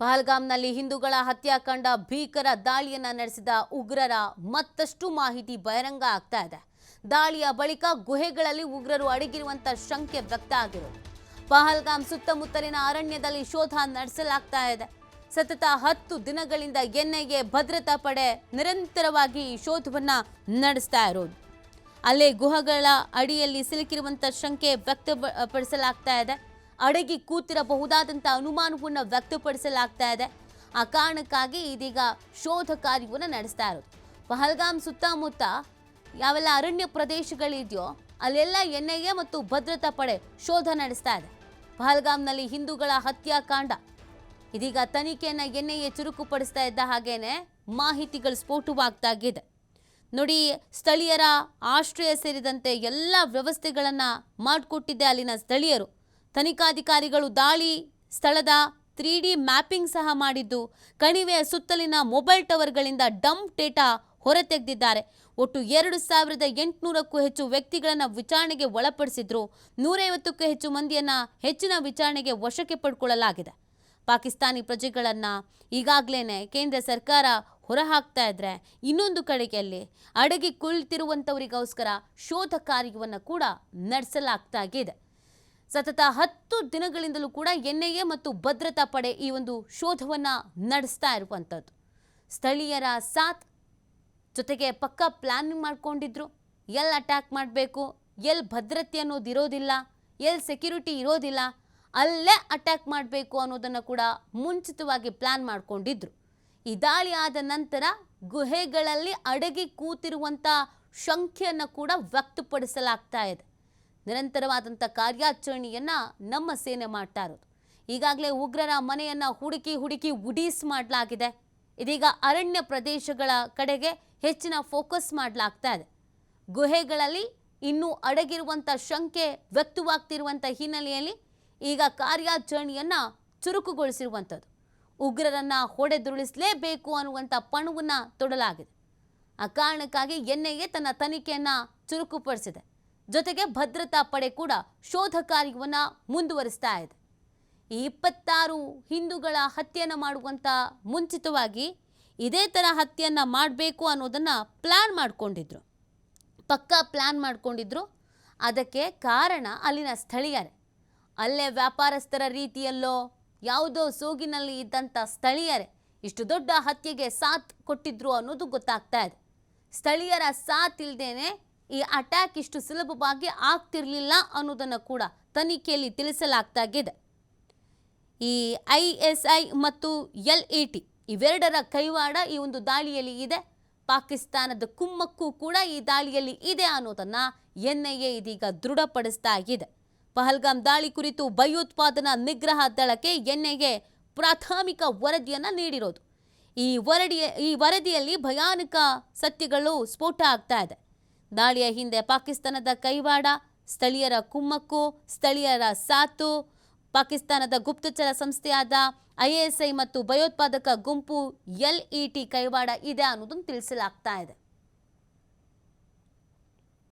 ಪಹಲ್ಗಾಮ್ನಲ್ಲಿ ಹಿಂದೂಗಳ ಹತ್ಯಾಕಾಂಡ ಭೀಕರ ದಾಳಿಯನ್ನ ನಡೆಸಿದ ಉಗ್ರರ ಮತ್ತಷ್ಟು ಮಾಹಿತಿ ಬಹಿರಂಗ ಆಗ್ತಾ ಇದೆ. ದಾಳಿಯ ಬಳಿಕ ಗುಹೆಗಳಲ್ಲಿ ಉಗ್ರರು ಅಡಗಿರುವಂತ ಶಂಕೆ ವ್ಯಕ್ತ ಆಗಿರೋದು. ಪಹಲ್ಗಾಮ್ ಸುತ್ತಮುತ್ತಲಿನ ಅರಣ್ಯದಲ್ಲಿ ಶೋಧ ನಡೆಸಲಾಗ್ತಾ ಇದೆ. ಸತತ 10 ದಿನಗಳಿಂದ ಎನ್ಐಎ ಭದ್ರತಾ ಪಡೆ ನಿರಂತರವಾಗಿ ಶೋಧವನ್ನ ನಡೆಸ್ತಾ ಇರೋದು. ಅಲ್ಲೇ ಗುಹೆಗಳ ಅಡಿಯಲ್ಲಿ ಸಿಲುಕಿರುವಂತ ಶಂಕೆ ವ್ಯಕ್ತಪಡಿಸಲಾಗ್ತಾ ಇದೆ. ಅಡಗಿ ಕೂತಿರಬಹುದಾದಂಥ ಅನುಮಾನವನ್ನು ವ್ಯಕ್ತಪಡಿಸಲಾಗ್ತಾ ಇದೆ. ಆ ಕಾರಣಕ್ಕಾಗಿ ಇದೀಗ ಶೋಧ ಕಾರ್ಯವನ್ನು ನಡೆಸ್ತಾ ಇರೋದು. ಪಹಲ್ಗಾಮ್ ಸುತ್ತಮುತ್ತ ಯಾವೆಲ್ಲ ಅರಣ್ಯ ಪ್ರದೇಶಗಳಿದೆಯೋ ಅಲ್ಲೆಲ್ಲ ಎನ್ಐಎ ಮತ್ತು ಭದ್ರತಾ ಪಡೆ ಶೋಧ ನಡೆಸ್ತಾ ಇದೆ. ಪಹಲ್ಗಾಮ್ನಲ್ಲಿ ಹಿಂದೂಗಳ ಹತ್ಯಾಕಾಂಡ ಇದೀಗ ತನಿಖೆಯನ್ನು ಎನ್ಐಎ ಚುರುಕುಪಡಿಸ್ತಾ ಇದ್ದ ಹಾಗೇನೆ ಮಾಹಿತಿಗಳು ಸ್ಫೋಟವಾಗ್ತಾಗಿದೆ. ನೋಡಿ, ಸ್ಥಳೀಯರ ಆಶ್ರಯ ಸೇರಿದಂತೆ ಎಲ್ಲ ವ್ಯವಸ್ಥೆಗಳನ್ನು ಮಾಡಿಕೊಟ್ಟಿದ್ದೆ ಅಲ್ಲಿನ ಸ್ಥಳೀಯರು. ತನಿಖಾಧಿಕಾರಿಗಳು ದಾಳಿ ಸ್ಥಳದ 3D ಮ್ಯಾಪಿಂಗ್ ಸಹ ಮಾಡಿದ್ದು, ಕಣಿವೆಯ ಸುತ್ತಲಿನ ಮೊಬೈಲ್ ಟವರ್ಗಳಿಂದ ಡಂಪ್ ಡೇಟಾ ಹೊರತೆಗೆದಿದ್ದಾರೆ. ಒಟ್ಟು 2800ಕ್ಕೂ ಹೆಚ್ಚು ವ್ಯಕ್ತಿಗಳನ್ನು ವಿಚಾರಣೆಗೆ ಒಳಪಡಿಸಿದ್ರು. 150ಕ್ಕೂ ಹೆಚ್ಚು ಮಂದಿಯನ್ನು ಹೆಚ್ಚಿನ ವಿಚಾರಣೆಗೆ ವಶಕ್ಕೆ ಪಡ್ಕೊಳ್ಳಲಾಗಿದೆ. ಪಾಕಿಸ್ತಾನಿ ಪ್ರಜೆಗಳನ್ನು ಈಗಾಗಲೇ ಕೇಂದ್ರ ಸರ್ಕಾರ ಹೊರಹಾಕ್ತಾ ಇದ್ರೆ, ಇನ್ನೊಂದು ಕಡೆಯಲ್ಲಿ ಅಡಗಿ ಕುಳಿತಿರುವಂಥವರಿಗೋಸ್ಕರ ಶೋಧ ಕಾರ್ಯವನ್ನು ಕೂಡ ನಡೆಸಲಾಗ್ತಾಗಿದೆ. ಸತತ 10 ದಿನಗಳಿಂದಲೂ ಕೂಡ ಎನ್ಐಎ ಮತ್ತು ಭದ್ರತಾ ಪಡೆ ಈ ಒಂದು ಶೋಧವನ್ನು ನಡೆಸ್ತಾ ಇರುವಂಥದ್ದು. ಸ್ಥಳೀಯರ ಸಾಥ್ ಜೊತೆಗೆ ಪಕ್ಕಾ ಪ್ಲಾನಿಂಗ್ ಮಾಡ್ಕೊಂಡಿದ್ರು. ಎಲ್ಲಿ ಅಟ್ಯಾಕ್ ಮಾಡಬೇಕು, ಎಲ್ಲಿ ಭದ್ರತೆ ಅನ್ನೋದು ಇರೋದಿಲ್ಲ, ಎಲ್ಲಿ ಸೆಕ್ಯೂರಿಟಿ ಇರೋದಿಲ್ಲ, ಅಲ್ಲೇ ಅಟ್ಯಾಕ್ ಮಾಡಬೇಕು ಅನ್ನೋದನ್ನು ಕೂಡ ಮುಂಚಿತವಾಗಿ ಪ್ಲಾನ್ ಮಾಡಿಕೊಂಡಿದ್ರು. ಈ ದಾಳಿ ಆದ ನಂತರ ಗುಹೆಗಳಲ್ಲಿ ಅಡಗಿ ಕೂತಿರುವಂಥ ಶಂಕೆಯನ್ನು ಕೂಡ ವ್ಯಕ್ತಪಡಿಸಲಾಗ್ತಾ ಇದೆ. ನಿರಂತರವಾದಂಥ ಕಾರ್ಯಾಚರಣೆಯನ್ನು ನಮ್ಮ ಸೇನೆ ಮಾಡ್ತಾ ಇರೋದು. ಈಗಾಗಲೇ ಉಗ್ರರ ಮನೆಯನ್ನು ಹುಡುಕಿ ಉಡೀಸ್ ಮಾಡಲಾಗಿದೆ. ಇದೀಗ ಅರಣ್ಯ ಪ್ರದೇಶಗಳ ಕಡೆಗೆ ಹೆಚ್ಚಿನ ಫೋಕಸ್ ಮಾಡಲಾಗ್ತಾ ಇದೆ. ಗುಹೆಗಳಲ್ಲಿ ಇನ್ನೂ ಅಡಗಿರುವಂಥ ಶಂಕೆ ವ್ಯಕ್ತವಾಗ್ತಿರುವಂಥ ಹಿನ್ನೆಲೆಯಲ್ಲಿ ಈಗ ಕಾರ್ಯಾಚರಣೆಯನ್ನು ಚುರುಕುಗೊಳಿಸಿರುವಂಥದ್ದು. ಉಗ್ರರನ್ನು ಹೊಡೆದುರುಳಿಸಲೇಬೇಕು ಅನ್ನುವಂಥ ಪಣವನ್ನು ತೊಡಲಾಗಿದೆ. ಆ ಕಾರಣಕ್ಕಾಗಿ ಎನ್ಐಎ ತನ್ನ ತನಿಖೆಯನ್ನು ಚುರುಕುಪಡಿಸಿದೆ. ಜೊತೆಗೆ ಭದ್ರತಾ ಪಡೆ ಕೂಡ ಶೋಧ ಕಾರ್ಯವನ್ನು ಮುಂದುವರಿಸ್ತಾ ಇದೆ. ಈ 26 ಹಿಂದೂಗಳ ಹತ್ಯೆಯನ್ನು ಮಾಡುವಂಥ ಮುಂಚಿತವಾಗಿ ಇದೇ ಥರ ಹತ್ಯೆಯನ್ನು ಮಾಡಬೇಕು ಅನ್ನೋದನ್ನು ಪ್ಲ್ಯಾನ್ ಮಾಡಿಕೊಂಡಿದ್ರು, ಪಕ್ಕಾ ಪ್ಲ್ಯಾನ್ ಮಾಡಿಕೊಂಡಿದ್ರು. ಅದಕ್ಕೆ ಕಾರಣ ಅಲ್ಲಿನ ಸ್ಥಳೀಯರೇ. ಅಲ್ಲೇ ವ್ಯಾಪಾರಸ್ಥರ ರೀತಿಯಲ್ಲೋ ಯಾವುದೋ ಸೋಗಿನಲ್ಲಿ ಇದ್ದಂಥ ಸ್ಥಳೀಯರೇ ಇಷ್ಟು ದೊಡ್ಡ ಹತ್ಯೆಗೆ ಸಾಥ್ ಕೊಟ್ಟಿದ್ರು ಅನ್ನೋದು ಗೊತ್ತಾಗ್ತಾ ಇದೆ. ಸ್ಥಳೀಯರ ಸಾಥ್ ಇಲ್ಲದೇನೆ ಈ ಅಟ್ಯಾಕ್ ಇಷ್ಟು ಸುಲಭವಾಗಿ ಆಗ್ತಿರಲಿಲ್ಲ ಅನ್ನೋದನ್ನು ಕೂಡ ತನಿಖೆಯಲ್ಲಿ ತಿಳಿಸಲಾಗ್ತಾಗಿದೆ. ಈ ISI ಮತ್ತು LAT ಇವೆರಡರ ಕೈವಾಡ ಈ ಒಂದು ದಾಳಿಯಲ್ಲಿ ಇದೆ. ಪಾಕಿಸ್ತಾನದ ಕುಮ್ಮಕ್ಕು ಕೂಡ ಈ ದಾಳಿಯಲ್ಲಿ ಇದೆ ಅನ್ನೋದನ್ನು ಎನ್ಐಎ ಇದೀಗ ದೃಢಪಡಿಸ್ತಾ ಇದೆ. ಪಹಲ್ಗಾಮ್ ದಾಳಿ ಕುರಿತು ಭಯೋತ್ಪಾದನಾ ನಿಗ್ರಹ ದಳಕ್ಕೆ ಎನ್ಐಎ ಪ್ರಾಥಮಿಕ ವರದಿಯನ್ನು ನೀಡಿರೋದು. ಈ ವರದಿಯಲ್ಲಿ ಭಯಾನಕ ಸತ್ಯಗಳು ಸ್ಫೋಟ ಆಗ್ತಾ ಇದೆ. ದಾಳಿಯ ಹಿಂದೆ ಪಾಕಿಸ್ತಾನದ ಕೈವಾಡ, ಸ್ಥಳೀಯರ ಕುಮ್ಮಕ್ಕು, ಸ್ಥಳೀಯರ ಸಾತು, ಪಾಕಿಸ್ತಾನದ ಗುಪ್ತಚರ ಸಂಸ್ಥೆಯಾದ ISI ಮತ್ತು ಭಯೋತ್ಪಾದಕ ಗುಂಪು LAT ಕೈವಾಡ ಇದೆ ಅನ್ನೋದನ್ನು ತಿಳಿಸಲಾಗ್ತಾ ಇದೆ.